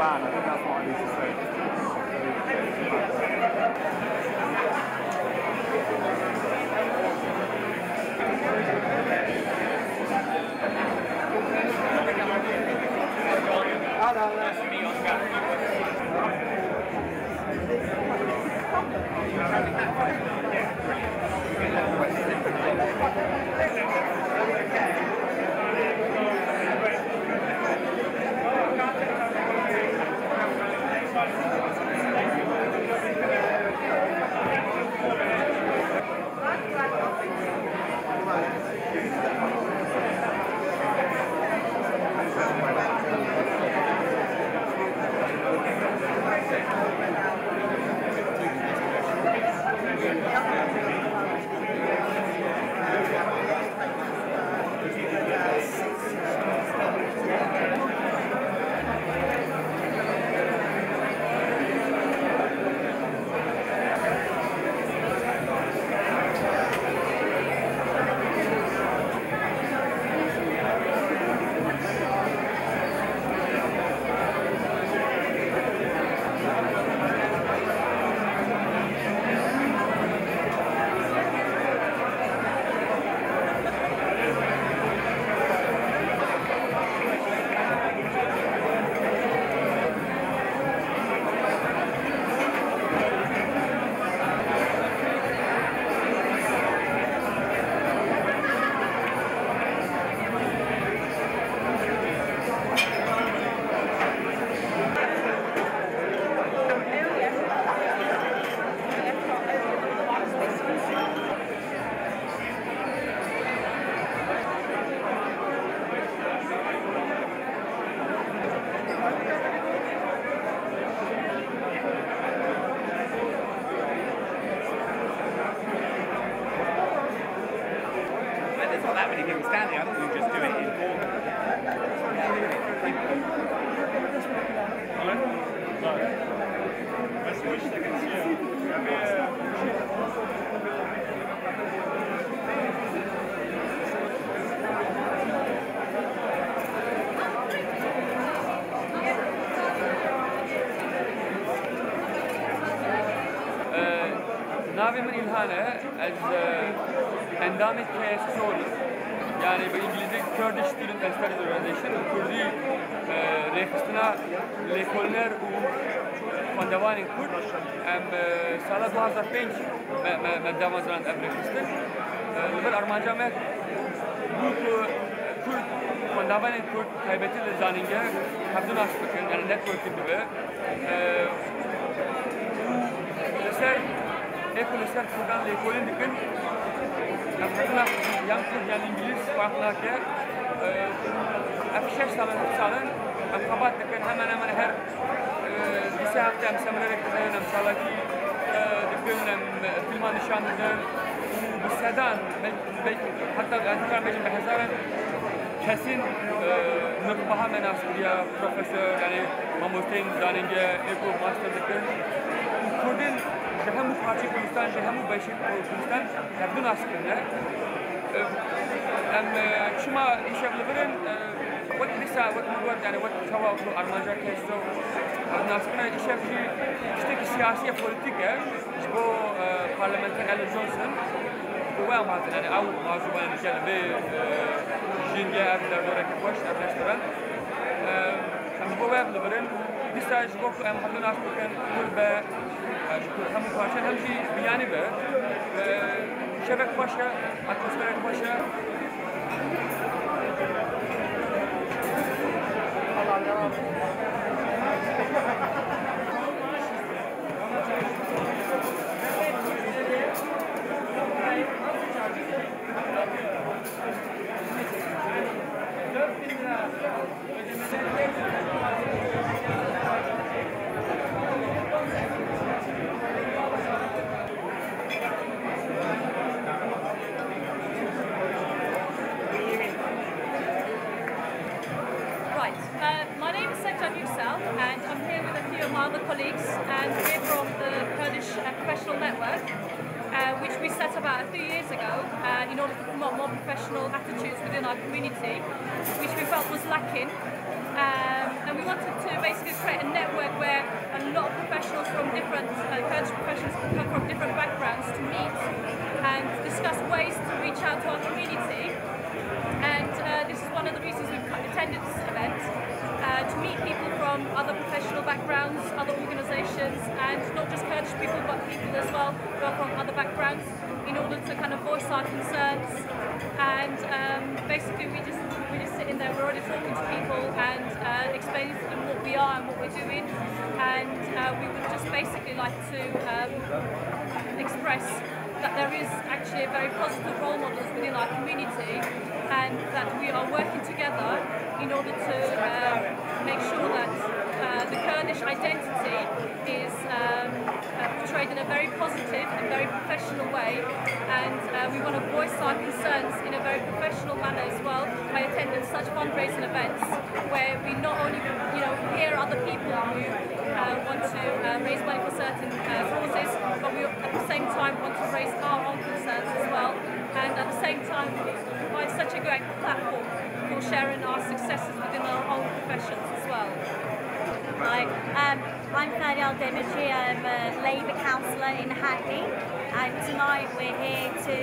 fan. I think that's what I need to say. ناوی من İlhan'e از اندام KSO yani İngilizce Kurdish Student Studies Organization Kurdi رخصتنا لکولنر و خواندوان کرد ام سال 2005 مدام زرند ام رخصتن لبر ارمانجا مک کرد خواندوان کرد تایبتی لزانینگه هفدون آس بکن yani networking gibi لسر Ekolojik kurdan ekolün dikin, yaptılar yan Kurd yani İngiliz farklı ki, afişer salın, kabat dikin hemen her lise hafta seminer ekleyen mesela ki dikin filman nişanlıdır, bu sedan hatta antikalar meclis behzaran kesin nükbaha menasır ya profesör yani mamusteyn zanenge eko master dikin, Kurdin جهمو پارچه کردستان جهمو باشی کردستان هردو ناسکنه ام شما ایشاب لبرن وقت لسه وقت مقود يعني وقت شوا وقت ارمانجا كيسو ناسکنه ایشاب جی اشتكي سياسية بوليتيكه جبو پارلمانتر ال جونسون بوام هذا يعني او موضوع الرجال به جينجا در دوره كوش افلاشترن ام بوام لبرن لسه جبو ام هردو ناسكن كل هم پارچه هم چی بیانی به شبک باشه اتمسفر باشه and I'm here with a few of my other colleagues, and we're from the Kurdish Professional Network, which we set about a few years ago in order to promote more professional attitudes within our community, which we felt was lacking. and we wanted to basically create a network where a lot of professionals from different, Kurdish professionals come from different backgrounds to meet and discuss ways to reach out to our community. And this is one of the reasons we've attended this event, to meet people from other professional backgrounds, other organisations, and not just Kurdish people, but people as well who are from other backgrounds, in order to kind of voice our concerns. And basically we just sit in there, we're already talking to people and explaining to them what we are and what we're doing. And we would just basically like to express that there is actually a very positive role models within our community, and that we are working together in order to make sure that the Kurdish identity is portrayed in a very positive and very professional way, and we want to voice our concerns in a very professional manner as well by attending such fundraising events where we not only hear other people who want to raise money for certain causes, but we at the same time want to raise our own concerns as well, and at the same time provide such a great platform for sharing our successes within our own professions as well. Hi, I'm Ferial Demirci. I'm a Labour councillor in Hackney, and tonight we're here to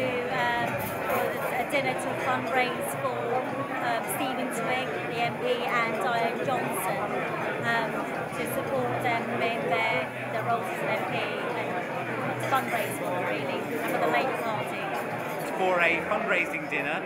for a dinner to fundraise for Stephen Twigg, the MP, and Diane Johnson, to support them in their roles as an MP and to fundraise for them, really, and for the Labour Party. For a fundraising dinner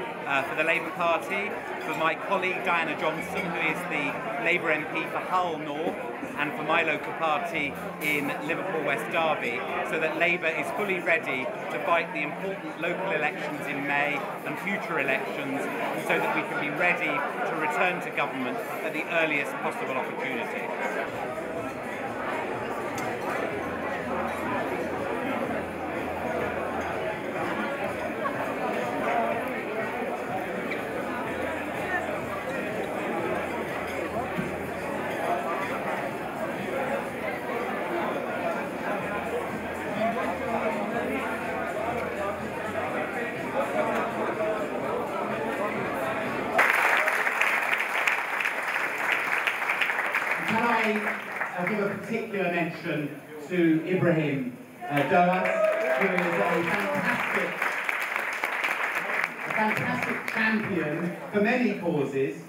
for the Labour Party, for my colleague Diana Johnson, who is the Labour MP for Hull North, and for my local party in Liverpool West Derby, so that Labour is fully ready to fight the important local elections in May and future elections, and so that we can be ready to return to government at the earliest possible opportunity. Can I give a particular mention to Ibrahim Doas, who is a fantastic champion for many causes,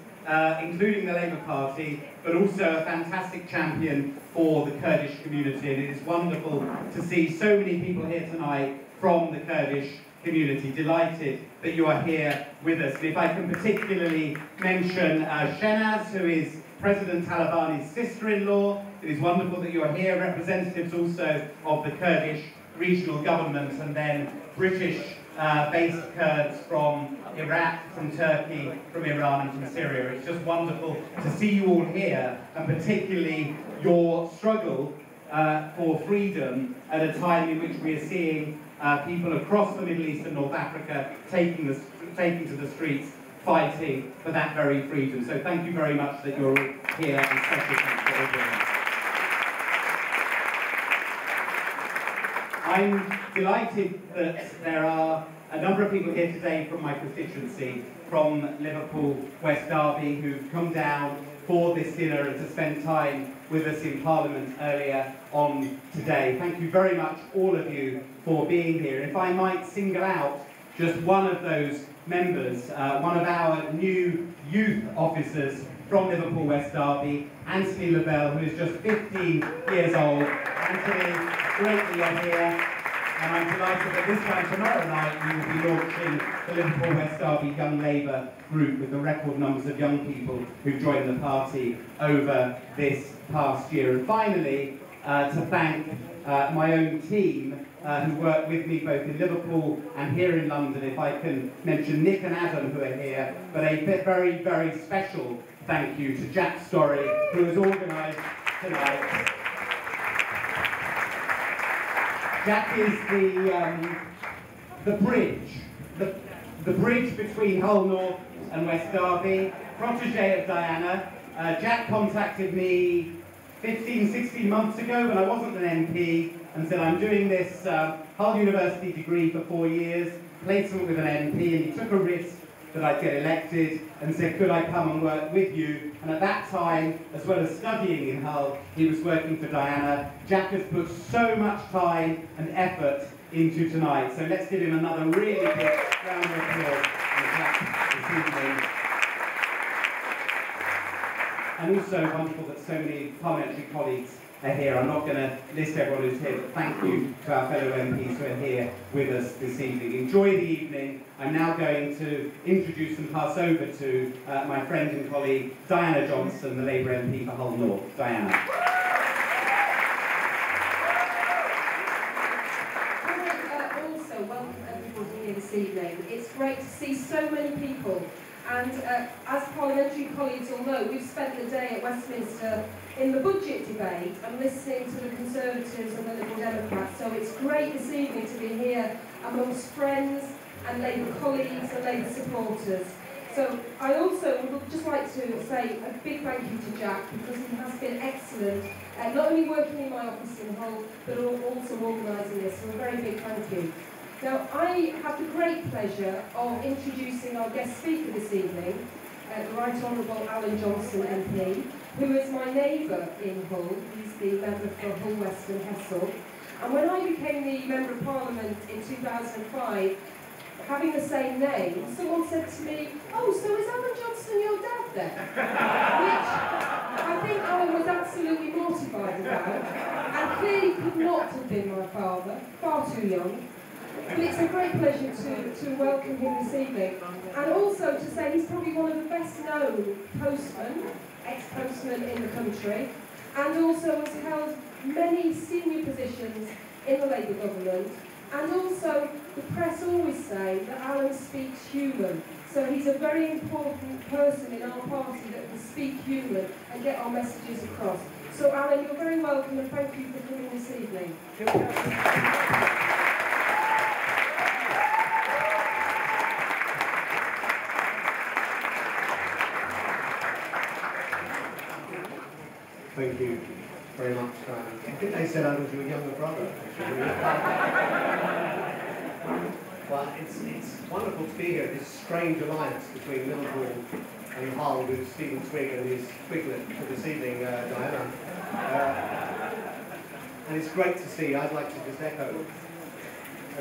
including the Labour Party, but also a fantastic champion for the Kurdish community. And it is wonderful to see so many people here tonight from the Kurdish community. Delighted that you are here with us. And if I can particularly mention Shenaz, who is President Talabani's sister-in-law. It is wonderful that you are here, representatives also of the Kurdish regional government, and then British-based Kurds from Iraq, from Turkey, from Iran and from Syria. It's just wonderful to see you all here, and particularly your struggle for freedom at a time in which we are seeing people across the Middle East and North Africa taking to the streets, fighting for that very freedom. So thank you very much that you're all here, and special thanks for everyone. I'm delighted that there are a number of people here today from my constituency, from Liverpool West Derby, who've come down for this dinner and to spend time with us in Parliament earlier on today. Thank you very much, all of you, for being here. If I might single out just one of those members, one of our new youth officers from Liverpool West Derby, Anthony Lavelle, who is just 15 years old. Anthony, great that you're here, and I'm delighted that this time tomorrow night you will be launching the Liverpool West Derby Young Labour group with the record numbers of young people who've joined the party over this past year. And finally, to thank my own team who work with me both in Liverpool and here in London. If I can mention Nick and Adam, who are here, but a very, very special thank you to Jack Storey, who has organised tonight. Jack is the bridge between Hull North and West Derby, protégé of Diana. Jack contacted me 15, 16 months ago when I wasn't an MP and said, I'm doing this Hull University degree for 4 years, placement with an MP, and he took a risk that I'd get elected and said, could I come and work with you? And at that time, as well as studying in Hull, he was working for Diana. Jack has put so much time and effort into tonight. So let's give him another really big round of applause for Jack this evening. And also wonderful that so many parliamentary colleagues are here. I'm not going to list everyone who's here, but thank you to our fellow MPs who are here with us this evening. Enjoy the evening. I'm now going to introduce and pass over to my friend and colleague Diana Johnson, the Labour MP for Hull North. Diana. Also, welcome everybody here this evening. It's great to see so many people. And as parliamentary colleagues will know, we've spent the day at Westminster in the budget debate and listening to the Conservatives and the Liberal Democrats. So it's great this evening to be here amongst friends and Labour colleagues and Labour supporters. So I also would just like to say a big thank you to Jack, because he has been excellent, not only working in my office in Hull, but also organising this. So a very big thank you. Now, I have the great pleasure of introducing our guest speaker this evening, the Right Honourable Alan Johnson MP, who is my neighbour in Hull. He's the member for Hull West and Hessle. And when I became the Member of Parliament in 2005, having the same name, someone said to me, oh, so is Alan Johnson your dad then? Which I think Alan was absolutely mortified about, and clearly could not have been my father, far too young. But it's a great pleasure to welcome him this evening, and also to say he's probably one of the best known postmen, ex-postmen in the country, and also has held many senior positions in the Labour government. And also, the press always say that Alan speaks human, so he's a very important person in our party that can speak human and get our messages across. So Alan, you're very welcome, and thank you for coming this evening. Thank you very much. I think they said I was your younger brother, actually. Well, it's wonderful to be here, this strange alliance between Liverpool and Hull with Stephen Twigg and his Twiglet for this evening, Diana. And it's great to see. I'd like to just echo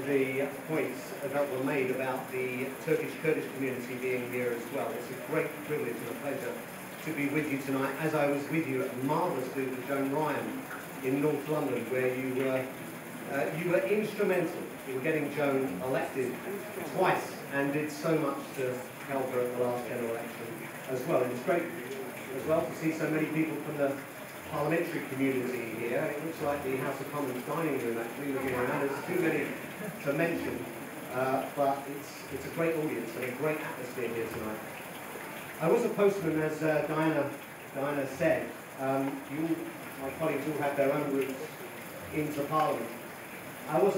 the points that were made about the Turkish Kurdish community being here as well. It's a great privilege and a pleasure to be with you tonight, as I was with you at the marvellous do with Joan Ryan in North London, where you were instrumental in getting Joan elected twice and did so much to help her at the last general election as well. And it's great as well to see so many people from the parliamentary community here. It looks like the House of Commons dining room actually looking around. There's too many to mention, but it's a great audience and a great atmosphere here tonight. I was a postman, as Diana said. My colleagues all had their own routes into Parliament. I was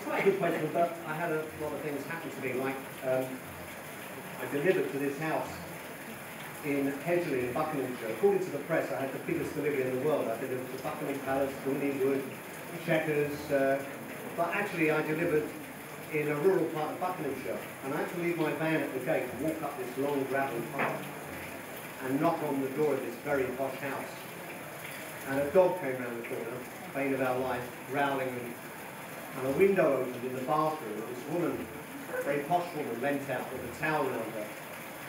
quite a good postman, but I had a lot of things happen to me, like I delivered to this house in Hedgley in Buckinghamshire. According to the press, I had the biggest delivery in the world. I delivered to Buckingham Palace, Wood, Chequers, but actually I delivered in a rural part of Buckinghamshire, and I had to leave my van at the gate and walk up this long gravel path and knock on the door of this very posh house. And a dog came round the corner, bane of our life, growling, and a window opened in the bathroom, and this woman, a very posh woman, leant out with a towel around her.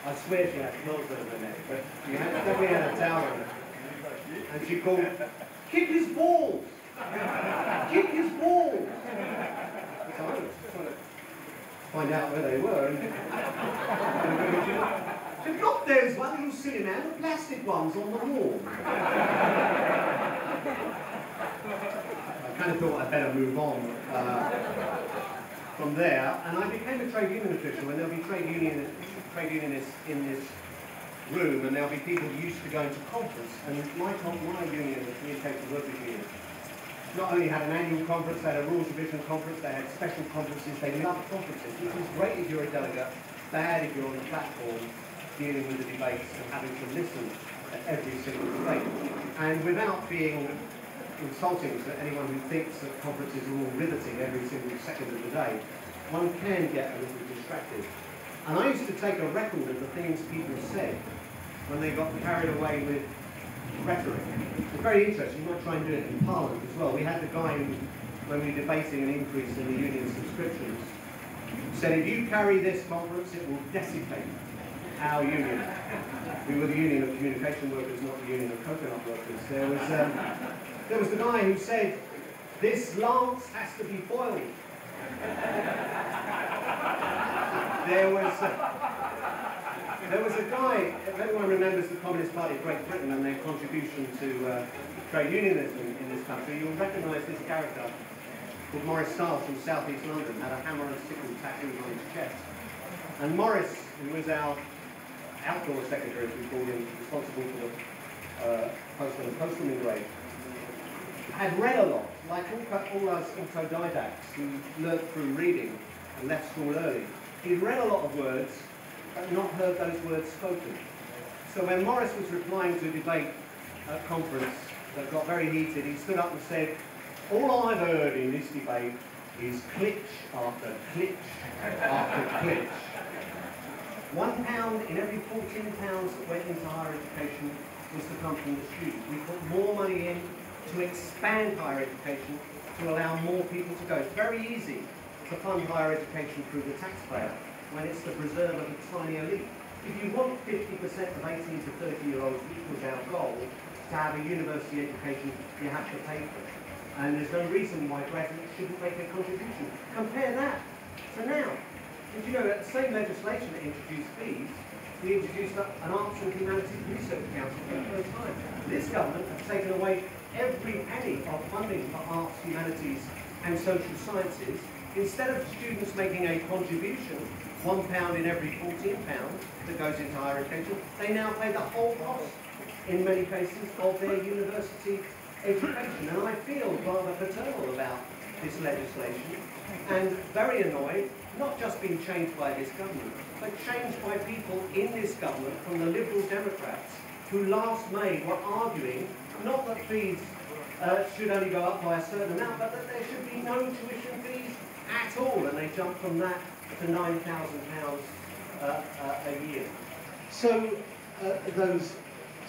I swear she had clothes around her neck, but she definitely had a towel around her. And she called, "Kick his balls! Kick his balls!" So I was trying to find out where they were. And she said, "Look, there's one who's sitting there, the plastic ones on the wall." I kind of thought I'd better move on from there, and I became a trade union official, and there'll be trade unionists in this room, and there'll be people used to going to conference, and my union, the Communication Workers Union, not only had an annual conference, they had a Rules Revision conference, they had special conferences, they loved conferences, which was great if you're a delegate, bad if you're on the platform dealing with the debates and having to listen to every single debate. And without being insulting to anyone who thinks that conferences are all riveting every single second of the day, one can get a little distracted. And I used to take a record of the things people said when they got carried away with rhetoric. It's very interesting. You might try and do it in Parliament as well. We had the guy who, when we were debating an increase in the union subscriptions, said if you carry this conference, it will desiccate our union. We were the Union of Communication Workers, not the Union of Coconut Workers. There was the guy who said, this lance has to be foiled. There was a guy, if anyone remembers the Communist Party of Great Britain and their contribution to trade unionism in this country, you'll recognise this character called Maurice Stiles from South East London, had a hammer and sickle tattooed on his chest. And Maurice, who was our outdoor secretary, as we called him, responsible for the postman and postman grade, had read a lot, like all us autodidacts who learnt through reading and left school early. He'd read a lot of words, but not heard those words spoken. So when Maurice was replying to a debate at a conference that got very heated, he stood up and said, all I've heard in this debate is clitch after clitch after clitch. £1 in every £14 that went into higher education was to come from the students. We put more money in to expand higher education, to allow more people to go. It's very easy to fund higher education through the taxpayer when it's the preserve of a tiny elite. If you want 50% of 18 to 30-year-olds, which was our goal, to have a university education, you have to pay for it. And there's no reason why graduates shouldn't make a contribution. Compare that to now. And you know, the same legislation that introduced fees, we introduced an Arts and Humanities Research Council for the first time. This government has taken away every penny of funding for arts, humanities and social sciences. Instead of students making a contribution, £1 in every £14 that goes into higher education, they now pay the whole cost, in many cases, of their university education. And I feel rather paternal about this legislation and very annoyed, not just being changed by this government, but changed by people in this government from the Liberal Democrats who last May were arguing not that fees should only go up by a certain amount, but that there should be no tuition fees at all, and they jumped from that to £9,000 a year. So those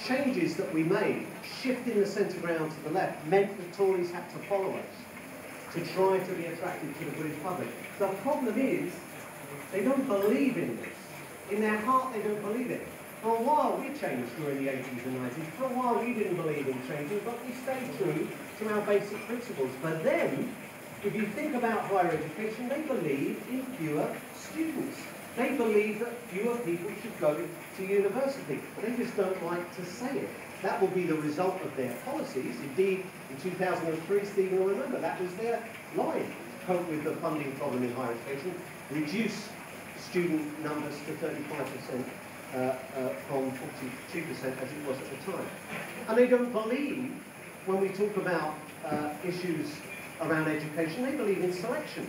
changes that we made, shifting the centre ground to the left, meant the Tories had to follow us to try to be attractive to the British public. The problem is, they don't believe in this. In their heart, they don't believe it. For a while, we changed during the 80s and 90s. For a while, we didn't believe in changing, but we stayed true to our basic principles. But then, if you think about higher education, they believe in fewer students. They believe that fewer people should go to university. They just don't like to say it. That will be the result of their policies. Indeed, in 2003, Stephen will remember, that was their line to cope with the funding problem in higher education, reduce student numbers to 35%. From 42% as it was at the time. And they don't believe, when we talk about issues around education, they believe in selection.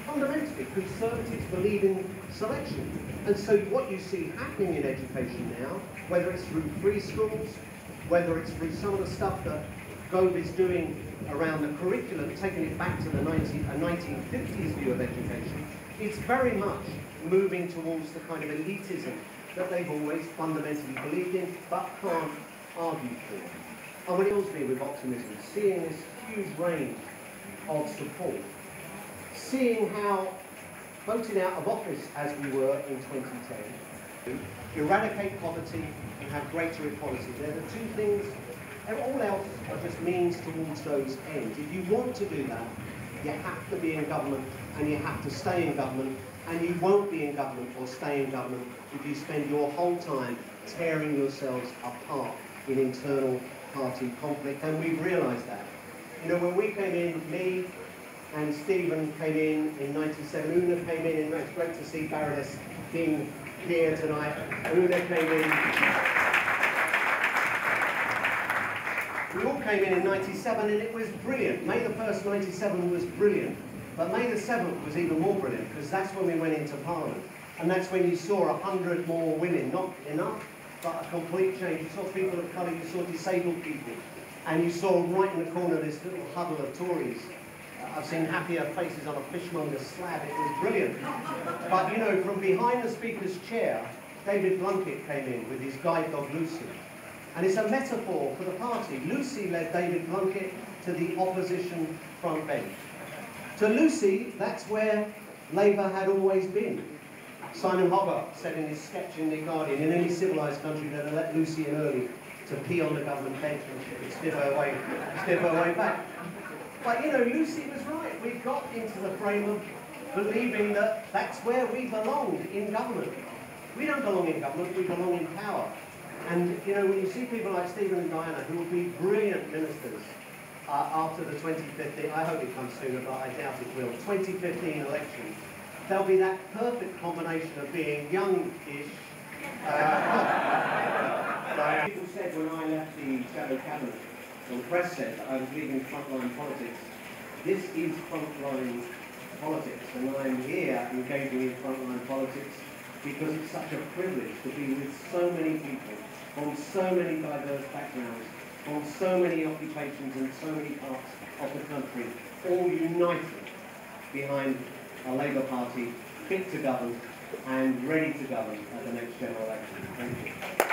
Fundamentally, conservatives believe in selection. And so what you see happening in education now, whether it's through free schools, whether it's through some of the stuff that Gove is doing around the curriculum, taking it back to the 1950s view of education, it's very much moving towards the kind of elitism that they've always fundamentally believed in, but can't argue for. And what fills me with optimism, seeing this huge range of support, seeing how voting out of office as we were in 2010, eradicate poverty and have greater equality. They're the two things, and all else are just means towards those ends. If you want to do that, you have to be in government and you have to stay in government, and you won't be in government or stay in government if you spend your whole time tearing yourselves apart in internal party conflict, and we've realised that. You know, when we came in, me and Stephen came in 97, Una came in, and it's great to see Baroness King here tonight. Una came in. We all came in 97 and it was brilliant. May the 1st, 97 was brilliant. But May the 7th was even more brilliant, because that's when we went into Parliament. And that's when you saw 100 more women, not enough, but a complete change. You saw people of colour, you saw disabled people, and you saw right in the corner this little huddle of Tories, I've seen happier faces on a fishmonger's slab. It was brilliant. But, you know, from behind the Speaker's chair, David Blunkett came in with his guide dog Lucy. And it's a metaphor for the party. Lucy led David Blunkett to the opposition front bench. To Lucy, that's where Labour had always been. Simon Hogarth said in his sketch in The Guardian, in any civilised country they'd let Lucy in early to pee on the government bench and she could stiff her way back. But you know, Lucy was right. We got into the frame of believing that that's where we belonged in government. We don't belong in government, we belong in power. And you know, when you see people like Stephen and Diana, who will be brilliant ministers after the 2015, I hope it comes sooner, but I doubt it will, 2015 election, there'll be that perfect combination of being young-ish. People said when I left the shadow cabinet, or the press said that I was leaving frontline politics. This is frontline politics, and I'm here engaging in frontline politics because it's such a privilege to be with so many people from so many diverse backgrounds, from so many occupations and so many parts of the country, all united behind a Labour Party fit to govern and ready to govern at the next general election. Thank you.